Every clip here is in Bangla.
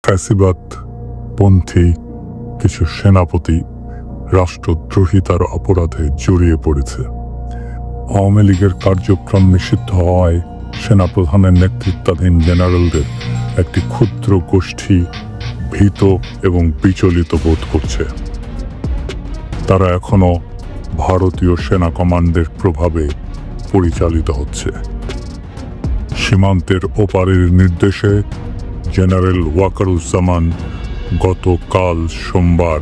ফ্যাসিবাদ পন্থী কিছু সেনাপতি রাষ্ট্রদ্রোহিতার অপরাধে জড়িয়ে পড়েছে। আওয়ামী লীগের কার্যক্রম নিষিদ্ধ হওয়ায় সেনাপ্রধানের নেতৃত্বাধীন জেনারেলদের একটি ক্ষুদ্র গোষ্ঠী ভীত এবং বিচলিত বোধ করছে। তারা এখনো ভারতীয় সেনা কমান্ডের প্রভাবে পরিচালিত হচ্ছে। সীমান্তের ওপারের নির্দেশে জেনারেল ওয়াকারুজ্জামান গতকাল সোমবার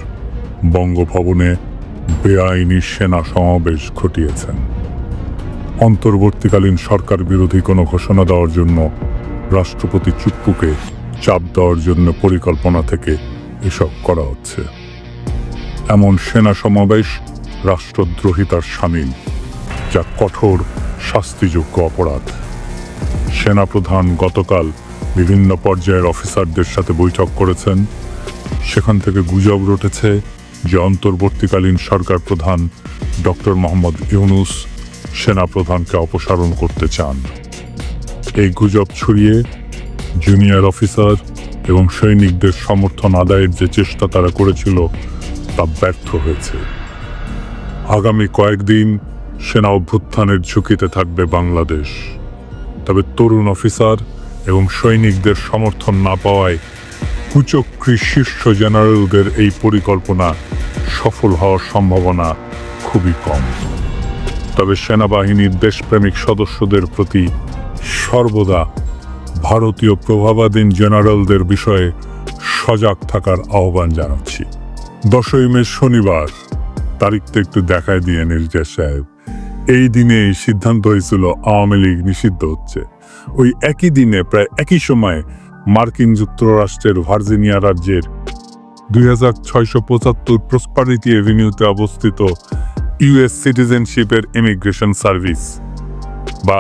বঙ্গভবনে বেআইনি সেনা সমাবেশ ঘটিয়েছেন। অন্তর্বর্তীকালীন সরকার বিরোধী কোনো ঘোষণা দেওয়ার জন্য রাষ্ট্রপতি চুপ্পুকে চাপ দেওয়ার জন্য পরিকল্পনা থেকে এসব করা হচ্ছে। এমন সেনা সমাবেশ রাষ্ট্রদ্রোহিতার শামিল, যা কঠোর শাস্তিযোগ্য অপরাধ। সেনাপ্রধান গতকাল বিভিন্ন পর্যায়ের অফিসারদের সাথে বৈঠক করেছেন। সেখান থেকে গুজব রটেছে যে অন্তর্বর্তীকালীন সরকার প্রধান ডক্টর মোহাম্মদ ইউনূস সেনাপ্রধানকে অপসারণ করতে চান। এই গুজব ছড়িয়ে জুনিয়র অফিসার এবং সৈনিকদের সমর্থন আদায়ের যে চেষ্টা তারা করেছিল তা ব্যর্থ হয়েছে। আগামী কয়েকদিন সেনা অভ্যুত্থানের ঝুঁকিতে থাকবে বাংলাদেশ। তবে তরুণ অফিসার এবং সৈনিকদের সমর্থন না পাওয়ায় কুচক্রী শীর্ষ জেনারেলদের এই পরিকল্পনা সফল হওয়ার সম্ভাবনা খুবই কম। তবে সেনাবাহিনীর দেশপ্রেমিক সদস্যদের প্রতি সর্বদা ভারতীয় প্রভাবাধীন জেনারেলদের বিষয়ে সজাগ থাকার আহ্বান জানাচ্ছি। 10ই মে শনিবার, তারিখটা একটু দেখায় দিয়ে নির্দেশ সাহেব, এই দিনে সিদ্ধান্ত হয়েছিল আওয়ামী লীগ নিষিদ্ধ হচ্ছে। ওই একই দিনে প্রায় একই সময়ে মার্কিন যুক্তরাষ্ট্রের ভার্জিনিয়া রাজ্যের 2675 প্রসপারিটি এভিনিউতে অবস্থিত ইউএস সিটিজেনশিপের ইমিগ্রেশন সার্ভিস বা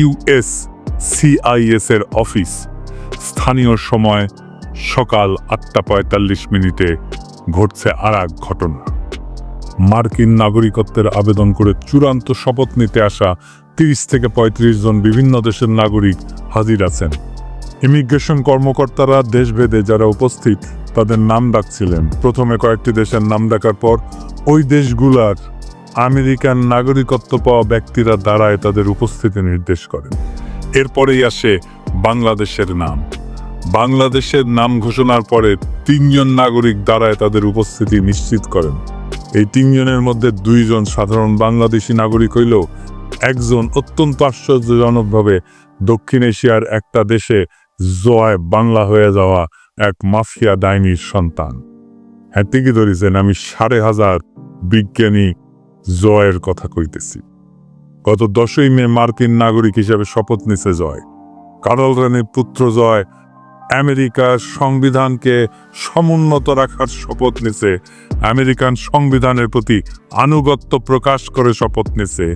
USCIS এর অফিস স্থানীয় সময় সকাল 8:45 ঘটছে আর এক ঘটনা। মার্কিন নাগরিকত্বের আবেদন করে চূড়ান্ত শপথ নিতে আসা 30 থেকে 35 জন বিভিন্ন দেশের নাগরিক হাজির আছেন। ইমিগ্রেশন কর্মকর্তারা দেশভেদে যারা উপস্থিত তাদের নাম ডাকছিলেন। প্রথমে কয়েকটি দেশের নাম ডাকার পর ওই দেশগুলার আমেরিকান নাগরিকত্ব পাওয়া ব্যক্তিরা দাঁড়ায় তাদের উপস্থিতি নির্দেশ করেন। এরপরেই আসে বাংলাদেশের নাম। বাংলাদেশের নাম ঘোষণার পরে 3 জন নাগরিক দাঁড়ায় তাদের উপস্থিতি নিশ্চিত করেন। এই 3 জনের মধ্যে 2 জন সাধারণ বাংলাদেশি নাগরিক হইলেও একজন অত্যন্ত আশ্চর্যজনকভাবে দক্ষিণ এশিয়ার একটা দেশে জয় বাংলা হয়ে যাওয়া এক মাফিয়া ডাইনির সন্তান। হ্যাঁ, ঠিকই ধরেছেন, আমি 5,500 বিজ্ঞানী জয়ের কথা কইতেছি। গত 10ই মে মার্কিন নাগরিক হিসেবে শপথ নিছে জয়। কার্ল রানির পুত্র জয় আমেরিকার সংবিধানকে সমুন্নত রাখার শপথ নিছে। আমেরিকান সংবিধানের প্রতি আনুগত্য প্রকাশ করে শপথ নিছে।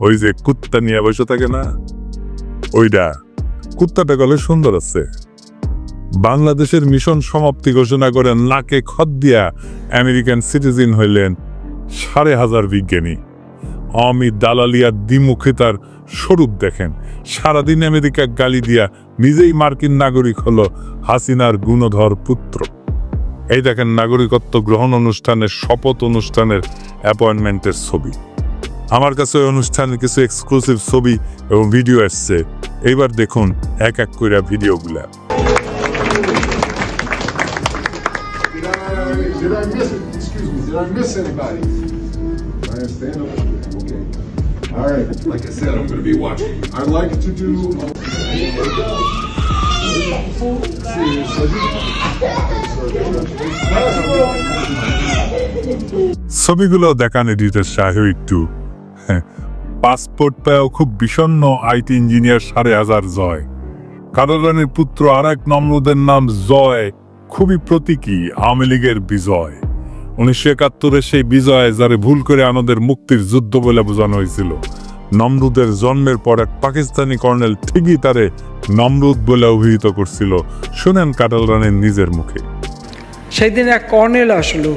ওই যে কুত্তা নিয়ে বসে থাকে না, ওইটা কুত্তাটা গলে সুন্দর আছে। বাংলাদেশের মিশন সমাপ্তি ঘোষণা করে নাকে খত দিয়া আমেরিকান সিটিজেন হইলেন 5,500 বিজ্ঞানী। আওয়ামী দালালিয়ার দ্বিমুখিতার স্বরূপ দেখেন। সারাদিন আমেরিকা গালি দিয়া নিজেই মার্কিন নাগরিক হলো হাসিনার গুণধর পুত্র। এই দেখেন নাগরিকত্ব গ্রহণ অনুষ্ঠানের শপথ অনুষ্ঠানের অ্যাপয়েন্টমেন্টের ছবি। আমার কাছে ওই অনুষ্ঠানের কিছু এক্সক্লুসিভ ছবি এবং ভিডিও আসছে। এইবার দেখুন এক এক করে ভিডিওগুলা। Did I miss it? Excuse me, did I miss anybody? I understand. Okay. All right. Like I said, I'm going to be watching. I'd like to do. ছবিগুলো দেখান এডিটর সাহেব একটু। পাসপোর্ট পেয়েও খুব বিষণ্ণ আইটি ইঞ্জিনিয়ার 5,500 জয়। কার্ল রানির পুত্র আর এক নমরুদের নাম জয় খুবই প্রতীকী আওয়ামী লীগের বিজয়। 1971 সেই বিজয় যারে ভুল করে আমাদের মুক্তির যুদ্ধ বলে বোঝানো হয়েছিল। নমরুদের জন্মের পর এক পাকিস্তানি কর্নেল ঠিকই তারে নমরুদ বলে অভিহিত করছিল। শুনেন কার্ল রানির নিজের মুখে। সেই দিন এক কর্নেল আসলো,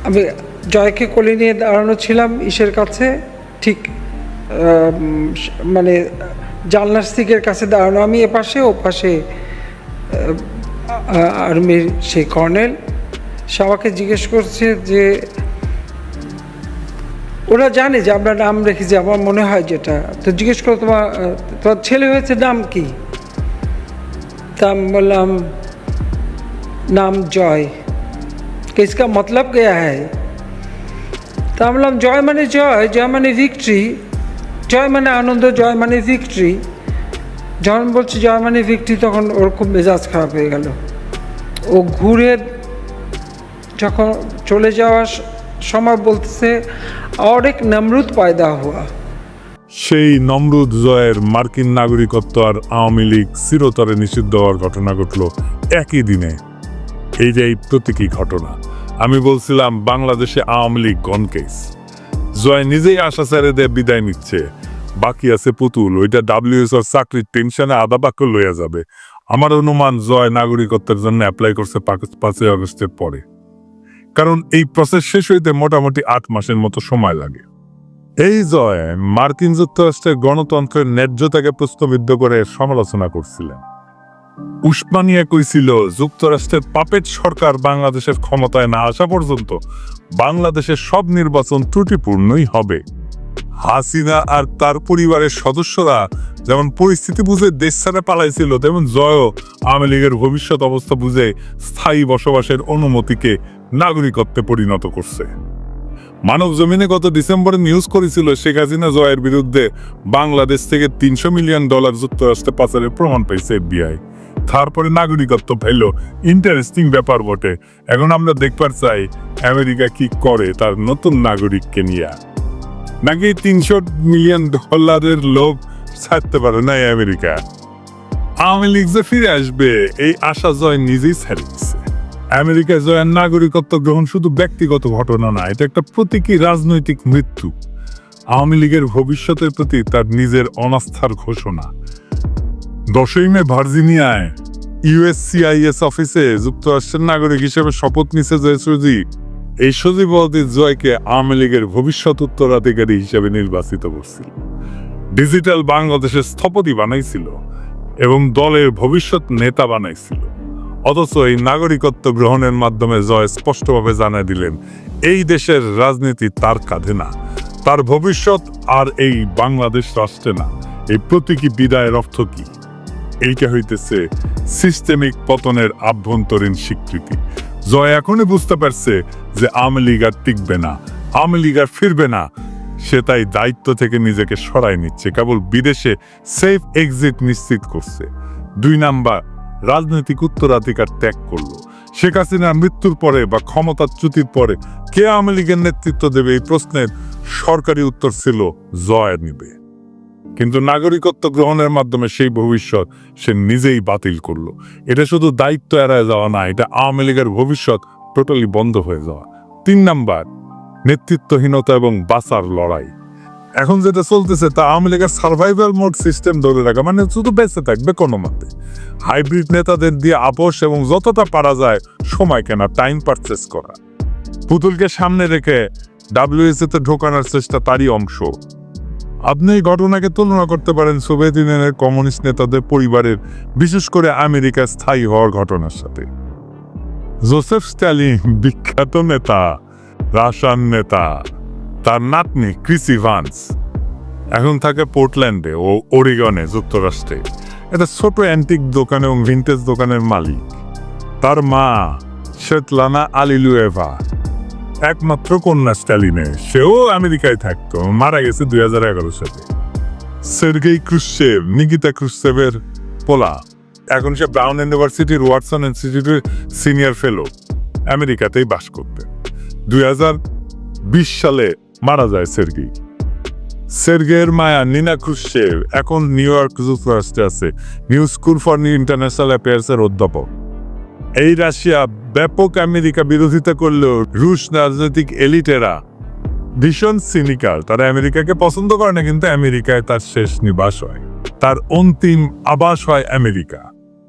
আমি জয়কে কোলে নিয়ে দাঁড়ানো ছিলাম ইসের কাছে, ঠিক মানে জানলার দিকের কাছে দাঁড়ানো, আমি এপাশে ও পাশে আর্মির সেই কর্নেল, সে আমাকে জিজ্ঞেস করছে যে ওরা জানে যে আমরা নাম রেখেছি, আমার মনে হয় যেটা, তো জিজ্ঞেস করো তোমার ছেলে হয়েছে নাম কি? তা আমি বললাম নাম জয়। কিসকা মতলব গয়া হ্যায়? তা আমি বললাম জয় মানে জয়, জয় মানে ভিক্টরি, জয় মানে আনন্দ, জয় মানে ভিক্টরি। যখন বলছি জয় মানে ভিক্টরি তখন ওর খুব মেজাজ খারাপ হয়ে গেল। ও ঘুরে যখন চলে যাওয়ার সময় বলতেছে और एक नमरूद पैदा हुआ। সেই নমরুদ জয়ের মার্কিন নাগরিকত্ব আর আওয়ামী লীগ চিরতরে নিষিদ্ধ হওয়ার ঘটনা ঘটল একই দিনে। এইটাই প্রতীকী ঘটনা। আমি বলছিলাম বাংলাদেশে আওয়ামী লীগ গন কেস। জয় নিজেই আশা ছেড়ে দিয়ে বিদায় নিচ্ছে, বাকি আছে পুতুল, ওইটা ডাব্লিউএসওর চাকরির টেনশনে আধা বাক্য লইয়া যাবে। আমার অনুমান জয় নাগরিকত্বের জন্য অ্যাপ্লাই করছে 5ই আগস্টের পরে, কারণ এই প্রসেস শেষ হইতে মোটামুটি 8 মাসের মতো সময় লাগে। এই জয় মার্কিন যুক্তরাষ্ট্রের গণতন্ত্রের ন্যায্যতাকে প্রশ্নবিদ্ধ করে সমালোচনা করছিলেন। উসমানিয়া কইছিল যুক্তরাষ্ট্রের পাপেট সরকার বাংলাদেশের ক্ষমতায় না আসা পর্যন্ত বাংলাদেশের সব নির্বাচন ত্রুটিপূর্ণই হবে। হাসিনা আর তার পরিবারের সদস্যরা যেমন পরিস্থিতি বুঝে দেশ ছাড়া পালাইছিল, তেমন জয়ও আওয়ামী লীগের ভবিষ্যৎ অবস্থা বুঝে স্থায়ী বসবাসের অনুমতিকে নাগরিকত্বে পরিণত করছে। মানব জমিনে গত ডিসেম্বরে নিউজ করেছিল শেখ হাসিনা জয়ের বিরুদ্ধে বাংলাদেশ থেকে $300 মিলিয়ন যুক্তরাষ্ট্রে পাচারের প্রমাণ পাইছে FBI। তারপরে নাগরিকত্ব পাইল। ইন্টারেস্টিং ব্যাপার বটে। এখন আমরা দেখবার চাই আমেরিকা কি করে তার নতুন নাগরিককে নিয়ে। নাকি $300 মিলিয়ন লোভ ছাড়তে পারে না আমেরিকা। আওয়ামী লীগ যে ফিরে আসবে এই আশা জয় নিজেই ছেড়ে দিচ্ছে। আমেরিকায় জয়ের নাগরিকত্ব গ্রহণ শুধু ব্যক্তিগত ঘটনা না, এটা একটা প্রতীকী রাজনৈতিক মৃত্যু। আওয়ামী লীগের ভবিষ্যতের প্রতি তার নিজের অনাস্থার ঘোষণা। 10ই মে ভার্জিনিয়ায় USCIS অফিসে যুক্তরাষ্ট্রের নাগরিক হিসেবে শপথ নিছে জয় সজীব। এই সজীব জয়কে আওয়ামী লীগের ভবিষ্যৎ উত্তরাধিকারী হিসেবে নির্বাচিত করছিল, ডিজিটাল বাংলাদেশের স্থপতি বানাইছিল এবং দলের ভবিষ্যৎ নেতা বানাইছিল। অথচ এই নাগরিকত্ব গ্রহণের মাধ্যমে জয় স্পষ্টভাবে জানিয়ে দিলেন এই দেশের রাজনীতি তার কাঁধে না, তার ভবিষ্যৎ আর এই বাংলাদেশ রাষ্ট্রে না। এই প্রতীকী বিদায়ের অর্থ কি? এইটা হইতেছে সিস্টেমিক পতনের আভ্যন্তরীণ স্বীকৃতি। জয় এখনই বুঝতে পারছে যে আওয়ামী লীগ আর টিকবে না, আওয়ামী লীগ আর ফিরবে না। সে তাই দায়িত্ব থেকে নিজেকে সরাই নিচ্ছে, কেবল বিদেশে সেফ এক্সিট নিশ্চিত করছে। 2 নাম্বার, রাজনৈতিক উত্তরাধিকার ত্যাগ করলো। শেখ হাসিনার মৃত্যুর পরে বা ক্ষমতাচ্যুতির পরে কে আওয়ামী লীগের নেতৃত্ব দেবে এই প্রশ্নের সরকারি উত্তর ছিল জয় নিবে। কিন্তু নাগরিকত্ব গ্রহণের মাধ্যমে সেই ভবিষ্যৎ সে নিজেই বাতিল করলো। এটা শুধু দায়িত্ব এড়ায় যাওয়া না, এটা আওয়ামী লীগের ভবিষ্যৎ টোটালি বন্ধ হয়ে যাওয়া। 3 নাম্বার, নেতৃত্বহীনতা এবং বাঁচার লড়াই। এখন যেটা চলতেছে তা আওয়ামী লীগের সার্ভাইভাল মোড সিস্টেম ধরে রাখা, মানে শুধু বেঁচে থাকবে কোনো মতে। হাইব্রিড নেতাদের দিয়ে আপোষ এবং যতটা পারা যায় সময় কেনা, টাইম পারচেস করা। পুতুলকে সামনে রেখে WSA-তে ঢোকানোর চেষ্টা তারই অংশ। আপনি এই ঘটনাকে তুলনা করতে পারেন সোভিয়েত ইউনিয়নের কমিউনিস্ট নেতাদের পরিবারের, বিশেষ করে আমেরিকায় স্থায়ী হওয়ার ঘটনার সাথে। জোসেফ স্ট্যালিন বিখ্যাত নেতা, রাশিয়ান নেতা, তার নাতনি ক্রিস ইভান্স এখন থাকে পোর্টল্যান্ডে ও ওরিগনে যুক্তরাষ্ট্রে। এটা ছোট অ্যান্টিক দোকান এবং ভিন্টেজ দোকানের মালিক। তার মা শেতলানা আলিলুয়েভা একমাত্র কন্যা স্ট্যালিনের, সেও আমেরিকায় থাকতো, মারা গেছে 2011 সালে। সের্গেই ক্রুশ্চেভ, নিকিতা ক্রুশ্চেভের পোলা, এখন সে ব্রাউন ইউনিভার্সিটির ওয়াটসন ইনস্টিটিউটের সিনিয়র ফেলো, আমেরিকাতেই বাস করতেন। 2020 সালে মারা যায় সের্গেই। সের্গেইয়ের মায়া নিনা ক্রুশ্চেভ এখন নিউ ইয়র্ক যুক্তরাষ্ট্রে আছে, নিউ স্কুল ফর ইন্টারন্যাশনাল অ্যাফেয়ার্সের অধ্যাপক। এই রাশিয়া ব্যাপক আমেরিকা বিরোধিতা করলেও রুশ রাজনৈতিক এলিটেরা ভীষণ সিনিক্যাল। তারা আমেরিকাকে পছন্দ করে না, কিন্তু আমেরিকায় তার শেষ নিবাস হয়, তার অন্তিম আবাস হয় আমেরিকা।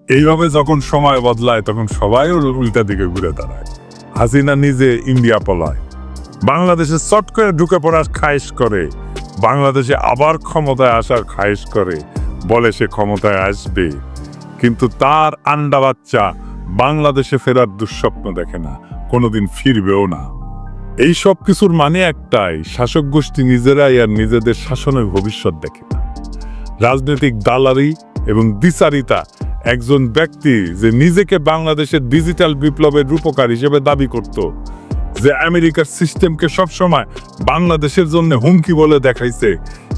এইভাবে যখন সময় বদলায় তখন সবাই উল্টা দিকে ঘুরে দাঁড়ায়। হাসিনা নিজে ইন্ডিয়া পলায়, বাংলাদেশে চট করে ঢুকে পড়ার খায়েশ করে, বাংলাদেশে আবার ক্ষমতায় আসার খায়েশ করে, বলে সে ক্ষমতায় আসবে। কিন্তু তার আন্ডা বাচ্চা বাংলাদেশে ফেরার দুঃস্বপ্ন দেখে না, কোনোদিন ফিরবেও না। এই সব কিছুর মানে একটাই, শাসক গোষ্ঠী নিজেরাই আর নিজেদের শাসনের ভবিষ্যৎ দেখে না। রাজনৈতিক দালালি এবং দ্বিচারিতা একজন ব্যক্তি যে নিজেকে বাংলাদেশের ডিজিটাল বিপ্লবের রূপকার হিসেবে দাবি করত, যে আমেরিকার সিস্টেমকে সবসময় বাংলাদেশের জন্য হুমকি বলে দেখাইছে,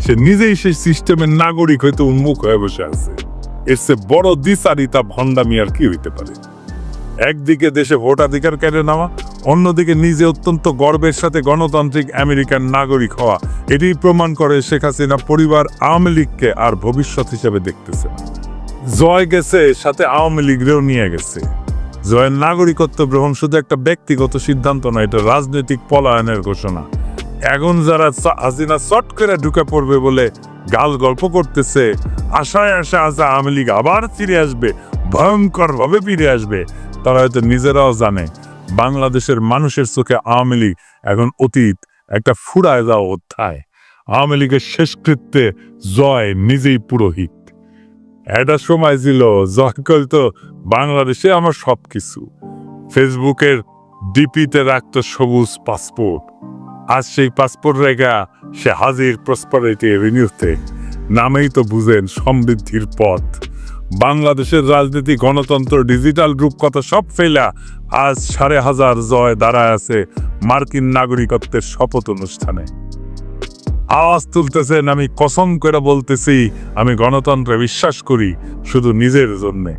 সে নিজেই সেই সিস্টেমের নাগরিক হইতে উন্মুখ হয়ে বসে আছে। এর চেয়ে বড় দ্বিচারিতা ভণ্ডামি আর কি হইতে পারে? একদিকে দেশে ভোটাধিকার কেড়ে নেওয়া, অন্যদিকে নিজে অত্যন্ত গর্বের সাথে গণতান্ত্রিক আমেরিকান নাগরিক হওয়া। এটি প্রমাণ করে শেখ হাসিনা পরিবার আওয়ামী লীগকে আর ভবিষ্যৎ হিসেবে দেখতেছে না। জয় গেছে, সাথে আওয়ামী লীগরেও নিয়ে গেছে। জয়ের নাগরিকত্ব গ্রহণ শুধু একটা ব্যক্তিগত সিদ্ধান্ত নয়, এটা রাজনৈতিক পলায়নের ঘোষণা। এখন যারা হাসিনা চট করে ঢুকে পড়বে বলে গাল গল্প করতেছে, আশায় আছে আওয়ামী লীগ আবার ফিরে আসবে, ভয়ঙ্কর ভাবে ফিরে আসবে, তারা হয়তো নিজেরাও জানে বাংলাদেশের মানুষের চোখে আওয়ামী লীগ এখন অতীত, একটা ফুরায় যাওয়া অধ্যায়। আওয়ামী লীগের শেষকৃত্যে জয় নিজেই পুরোহিত। একটা সময় ছিল জয় করতো বাংলাদেশে আমার সবকিছু, ফেসবুকের ডিপিতে রাখতো সবুজ পাসপোর্ট। আজ সেই পাসপোর্ট রেখা সে হাজির প্রসপারিটি এভিনিউতে। নামেই তো বুঝেন সমৃদ্ধির পথ। বাংলাদেশের রাজনীতি, গণতন্ত্র, ডিজিটাল রূপকথা সব ফেলা আজ 5,500 জয় দাঁড়ায় আছে মার্কিন নাগরিকত্বের শপথ অনুষ্ঠানে। আওয়াজ তুলতেছেন, আমি কসম করে বলতেছি আমি গণতন্ত্রে বিশ্বাস করি শুধু নিজের জন্যে।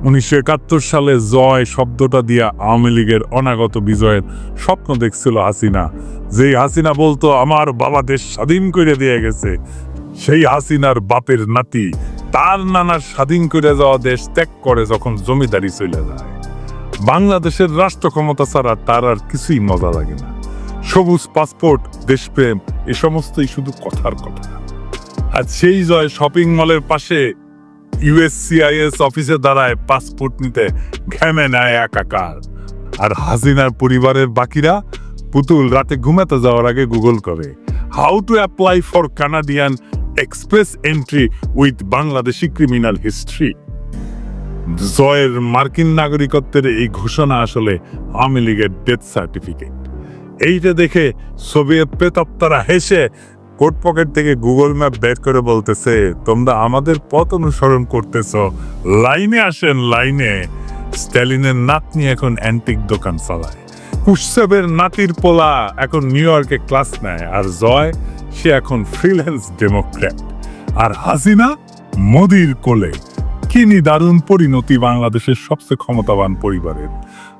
1971 সালে জয় শব্দটা দিয়া আওয়ামী লীগের অনাগত বিজয়ের স্বপ্ন দেখছিল হাসিনা। যেই হাসিনা বলতো আমার বাবা দেশ স্বাধীন করে দিয়ে গেছে, সেই হাসিনার বাপের নাতি তার নানার স্বাধীন করে যাওয়া দেশ ত্যাগ করে যখন জমিদারি চলে যায়। বাংলাদেশের রাষ্ট্র ক্ষমতা ছাড়া তার আর কিছুই মজা লাগে না। সবুজ পাসপোর্ট, দেশপ্রেম, এ সমস্তই শুধু কথার কথা। আর সেই জয় শপিং মলের পাশে ইউএসসিআইএস অফিসে দাঁড়ায় পাসপোর্ট নিতে ঘেমে নেয় একাকার। আর হাসিনার পরিবারের বাকিরা পুতুল রাতে ঘুমাতে যাওয়ার আগে গুগল করে how to apply for Canadian express entry with Bangladeshi criminal history. জয়ের মার্কিন নাগরিকত্বের এই ঘোষণা আসলে আওয়ামী লীগের ডেথ সার্টিফিকেট। এইটা দেখে সোভিয়েত প্রেতাত্মারা হেসে কোট পকেট থেকে গুগল ম্যাপ বের করে বলতেছে, তোমরা আমাদের পথ অনুসরণ করতেছ, লাইনে আসেন লাইনে। স্ট্যালিনের নাতনি এখন অ্যান্টিক দোকান চালায়, কুশসেবের নাতির পোলা এখন নিউ ইয়র্কে ক্লাস নেয়, আর জয় সে এখন ফ্রিল্যান্স ডেমোক্র্যাট, আর হাসিনা মোদির কোলে। কি দারুণ পরিণতি বাংলাদেশের সবচেয়ে ক্ষমতাবান পরিবারের।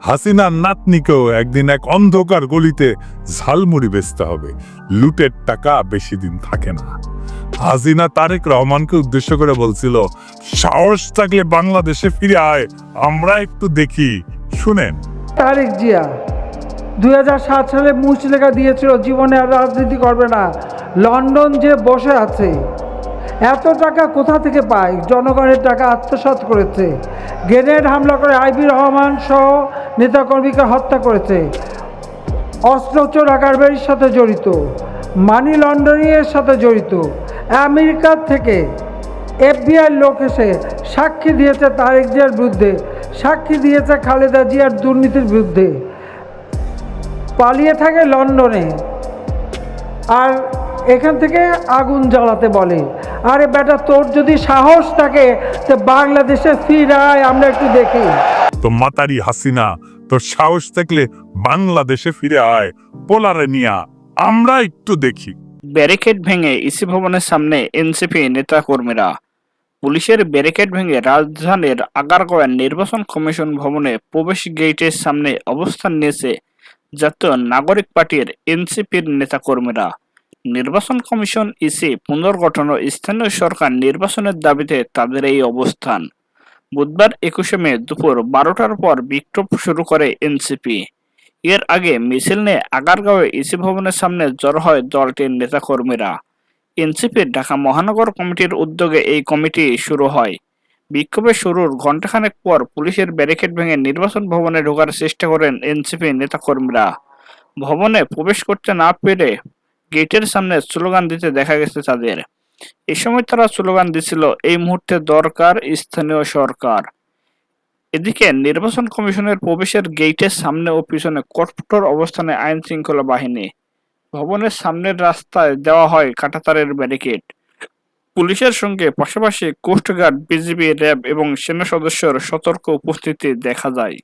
হাসিনার নাতনিকেও একদিন এক অন্ধকার গলিতে ঝালমুড়ি বেচতে হবে। লুটের টাকা বেশি দিন থাকে না। হাসিনা তারেক রহমানকে উদ্দেশ্য করে বলছিল, সাহস থাকলে বাংলাদেশে ফিরে আয়, আমরা একটু দেখি। শুনেন, তারেক জিয়া 2007 সালে মুচলেখা দিয়েছিল জীবনে আর রাজনীতি করবে না। লন্ডন যে বসে আছে, এত টাকা কোথা থেকে পায়? জনগণের টাকা আত্মসাৎ করেছে, গ্রেনেড হামলা করে আইবি রহমান সহ নেতাকর্মীকে হত্যা করেছে, অস্ত্র চোরাকারবারির সাথে জড়িত, মানি লন্ডারিংয়ের সাথে জড়িত। আমেরিকা থেকে FBI লোক এসে সাক্ষী দিয়েছে তারেক জিয়ার বিরুদ্ধে, সাক্ষী দিয়েছে খালেদা জিয়ার দুর্নীতির বিরুদ্ধে। পালিয়ে থাকে লন্ডনে, আর এখান থেকে আগুন জ্বালাতে বলে। আরে বেটা, তোর যদি সাহস থাকে তো বাংলাদেশে ফিরায়, আমরা একটু দেখি। তো মাতারি হাসিনা, তোর সাহস থাকলে বাংলাদেশে ফিরে আয়, পোলারে নিয়া আমরা একটু দেখি। ব্যারিকেড ভেঙে ইসি ভবনের সামনে এনসিপি নেতা কর্মীরা। পুলিশের ব্যারিকেড ভেঙে রাজধানীর আগারগাঁওয়ের নির্বাচন কমিশন ভবনে প্রবেশ গেটের সামনে অবস্থান নিয়েছে জাতীয় নাগরিক পার্টির এনসিপির নেতাকর্মীরা। নির্বাচন কমিশন, ইসি পুনর্গঠন ও স্থানীয় সরকার নির্বাচনের দাবিতে তাদের এই অবস্থান। বুধবার 21শে মে দুপুর 12টার পর বিক্ষোভ শুরু করে এনসিপি। এর আগে মিছিল নিয়ে আগারগাঁওয়ে ইসি ভবনের সামনে জড়ো হয় দলটির নেতাকর্মীরা। এনসিপির ঢাকা মহানগর কমিটির উদ্যোগে এই কমিটি শুরু হয়। বিক্ষোভের শুরুর ঘণ্টাখানেক পর পুলিশের ব্যারিকেড ভেঙে নির্বাচন ভবনে ঢোকার চেষ্টা করেন এনসিপি নেতাকর্মীরা। ভবনে প্রবেশ করতে না পেরে গেটের সামনে স্লোগান দিতে দেখা গেছে তাদের। এ সময় তারা স্লোগান দিছিল, এই মুহূর্তে দরকার স্থানীয় সরকার। এদিকে নির্বাচন কমিশনের প্রবেশের গেটের সামনে ও পিছনে কঠোর অবস্থানে আইন শৃঙ্খলা বাহিনী। ভবনের সামনের রাস্তায় দেওয়া হয় কাঁটাতারের ব্যারিকেড। পুলিশের সঙ্গে পাশাপাশি কোস্টগার্ড, বিজিবি, র্যাব এবং সেনা সদস্যের সতর্ক উপস্থিতি দেখা যায়।